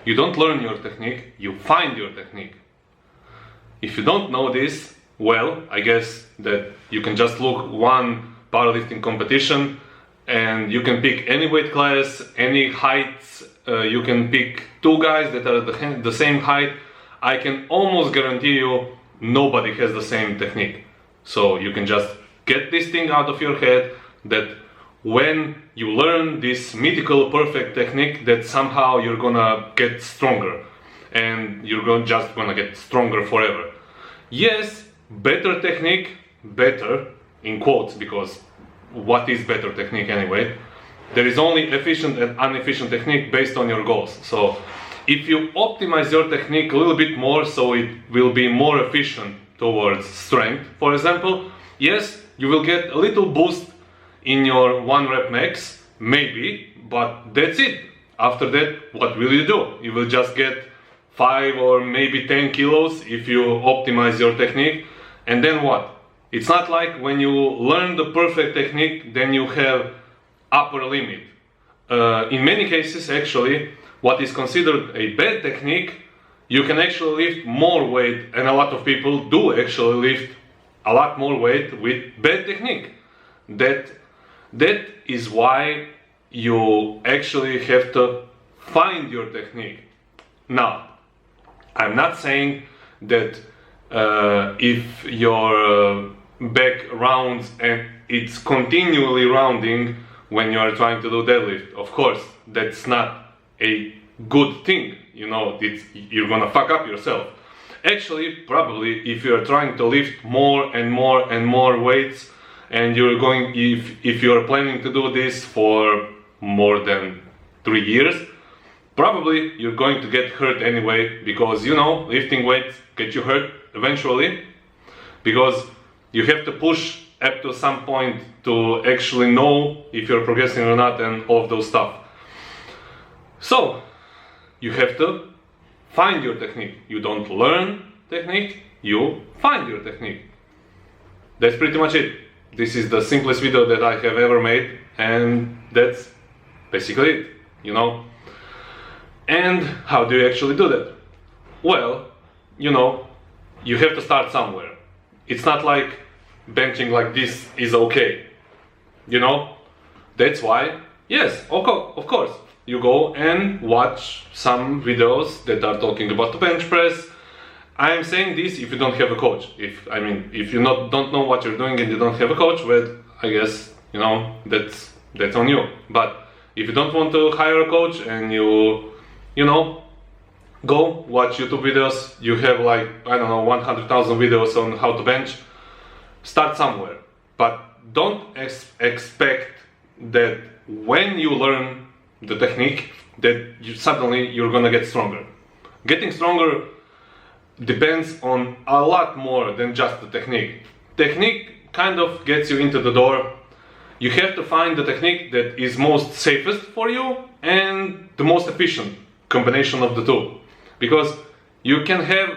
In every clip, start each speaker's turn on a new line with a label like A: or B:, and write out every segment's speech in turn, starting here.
A: You don't learn your technique, you find your technique. If you don't know this, well, I guess that you can just look one powerlifting competition and you can pick any weight class, any heights, you can pick two guys that are the same height. I can almost guarantee you nobody has the same technique. So you can just get this thing out of your head that when you learn this mythical perfect technique, that somehow you're gonna get stronger and you're just gonna get stronger forever. Yes, better technique, better in quotes, because what is better technique anyway? There is only efficient and inefficient technique based on your goals. So if you optimize your technique a little bit more so it will be more efficient towards strength, for example, yes, you will get a little boost in your 1 rep max, maybe, but that's it. After that, what will you do? You will just get 5 or maybe 10 kilos if you optimize your technique, and then what? It's not like when you learn the perfect technique, then you have upper limit. In many cases, actually, what is considered a bad technique, you can actually lift more weight, and a lot of people do actually lift a lot more weight with bad technique. That is why you actually have to find your technique. Now, I'm not saying that if your back rounds and it's continually rounding when you are trying to do deadlift, of course, that's not a good thing. You know, you're gonna fuck up yourself. Actually, probably if you're trying to lift more and more and more weights, and you're going, if you're planning to do this for more than 3 years, probably you're going to get hurt anyway, because you know, lifting weights get you hurt eventually, because you have to push up to some point to actually know if you're progressing or not, and all of those stuff. So you have to find your technique. You don't learn technique, you find your technique. That's pretty much it. This is the simplest video that I have ever made, and that's basically it, you know. And how do you actually do that? Well, you know, you have to start somewhere. It's not like benching like this is okay, you know. That's why, yes, of course, you go and watch some videos that are talking about the bench press. I am saying this if you don't have a coach. If you don't know what you're doing and you don't have a coach, well, I guess, you know, that's on you. But if you don't want to hire a coach and you know, go watch YouTube videos. You have like, I don't know, 100,000 videos on how to bench. Start somewhere, but don't expect that when you learn the technique that you're gonna get stronger. Getting stronger depends on a lot more than just the technique. Technique kind of gets you into the door. You have to find the technique that is most safest for you and the most efficient combination of the two. Because you can have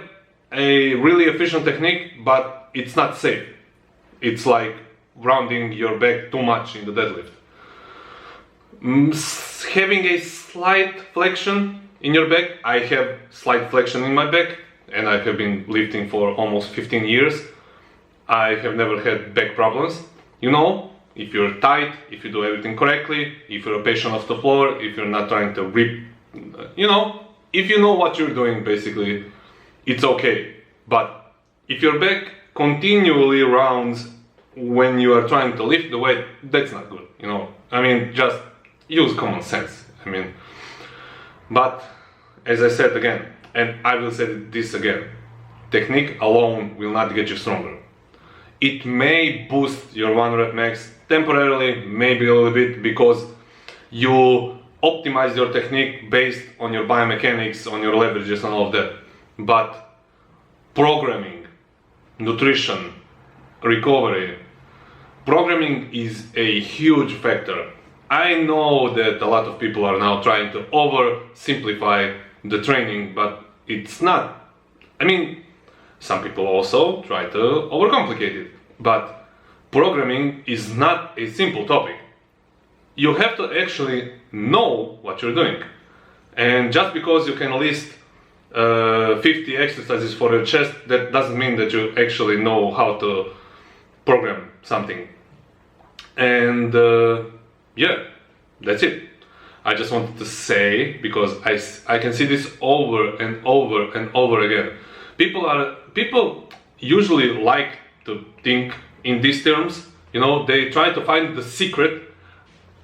A: a really efficient technique, but it's not safe. It's like rounding your back too much in the deadlift. Having a slight flexion in your back, I have slight flexion in my back, and I have been lifting for almost 15 years. I have never had back problems. You know, if you're tight, if you do everything correctly, if you're a patient of the floor, if you're not trying to rip, you know, if you know what you're doing, basically, it's okay. But if your back continually rounds when you are trying to lift the weight, that's not good, you know. I mean, just use common sense. I mean, but as I said again, and I will say this again, technique alone will not get you stronger. It may boost your 1 rep max temporarily, maybe a little bit, because you optimize your technique based on your biomechanics, on your leverages and all of that. But programming, nutrition, recovery, programming is a huge factor. I know that a lot of people are now trying to oversimplify the training, but it's not. I mean, some people also try to overcomplicate it, but programming is not a simple topic. You have to actually know what you're doing. And just because you can list 50 exercises for your chest, that doesn't mean that you actually know how to program something. And yeah, that's it. I just wanted to say, because I can see this over and over and over again. People usually like to think in these terms. You know, they try to find the secret.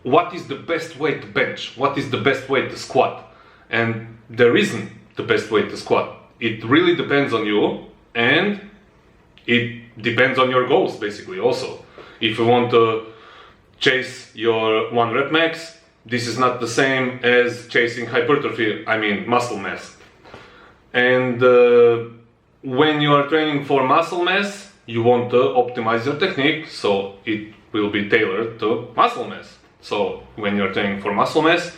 A: What is the best way to bench? What is the best way to squat? And there isn't the best way to squat. It really depends on you, and it depends on your goals basically also. If you want to chase your 1 rep max, this is not the same as chasing hypertrophy, I mean muscle mass. And when you are training for muscle mass, you want to optimize your technique, so it will be tailored to muscle mass. So when you're training for muscle mass,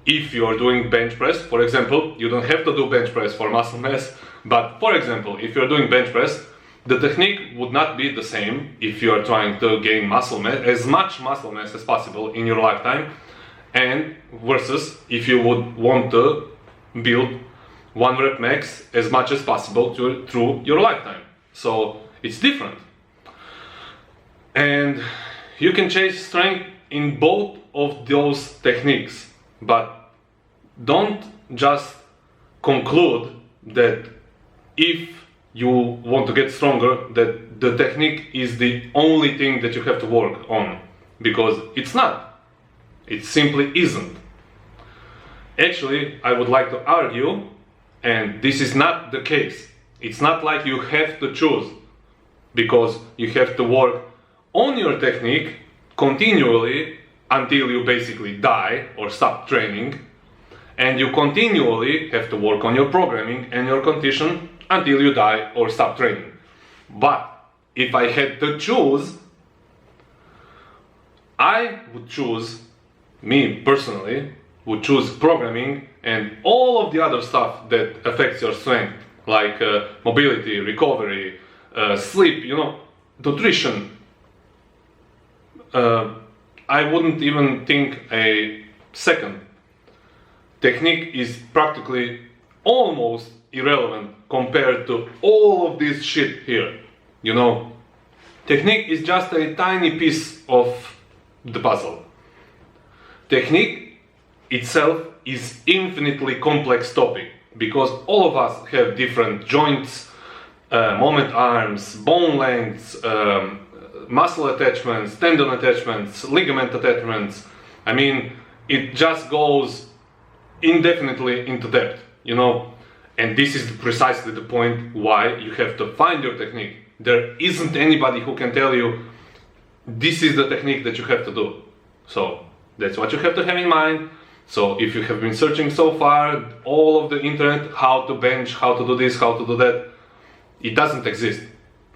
A: if you're doing bench press, for example, you don't have to do bench press for muscle mass, but for example, if you're doing bench press, the technique would not be the same if you are trying to gain muscle mass, as much muscle mass as possible in your lifetime, and versus if you would want to build 1 rep max as much as possible through your lifetime. So it's different. And you can chase strength in both of those techniques, but don't just conclude that if you want to get stronger, that the technique is the only thing that you have to work on, because it's not. It simply isn't. Actually, I would like to argue, and this is not the case. It's not like you have to choose, because you have to work on your technique continually until you basically die or stop training, and you continually have to work on your programming and your condition until you die or stop training. But if I had to choose, I would choose, me personally, would choose programming and all of the other stuff that affects your strength, like mobility, recovery, sleep, you know, nutrition. I wouldn't even think a second. Technique is practically almost irrelevant compared to all of this shit here. You know, technique is just a tiny piece of the puzzle. Technique itself is infinitely complex topic, because all of us have different joints, moment arms, bone lengths, muscle attachments, tendon attachments, ligament attachments. I mean, it just goes indefinitely into depth, you know, and this is precisely the point why you have to find your technique. There isn't anybody who can tell you this is the technique that you have to do. So that's what you have to have in mind. So if you have been searching so far all of the internet, how to bench, how to do this, how to do that, it doesn't exist.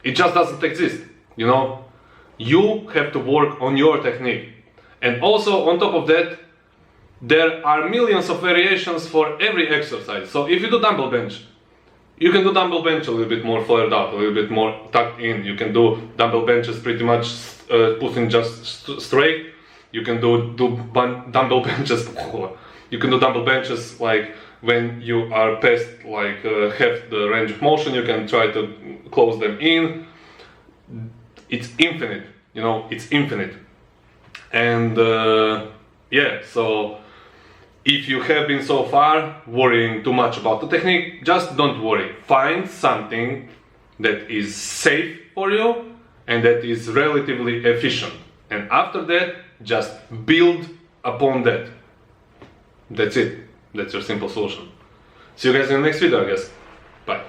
A: It just doesn't exist, you know. You have to work on your technique. And also on top of that, there are millions of variations for every exercise. So if you do dumbbell bench, you can do dumbbell bench a little bit more flared out, a little bit more tucked in. You can do dumbbell benches pretty much pushing just straight. You can do dumbbell benches. You can do dumbbell benches like when you are past like half the range of motion. You can try to close them in. It's infinite, you know, it's infinite. And yeah, so if you have been so far worrying too much about the technique, just don't worry. Find something that is safe for you and that is relatively efficient. And after that, just build upon that. That's it. That's your simple solution. See you guys in the next video, I guess. Bye.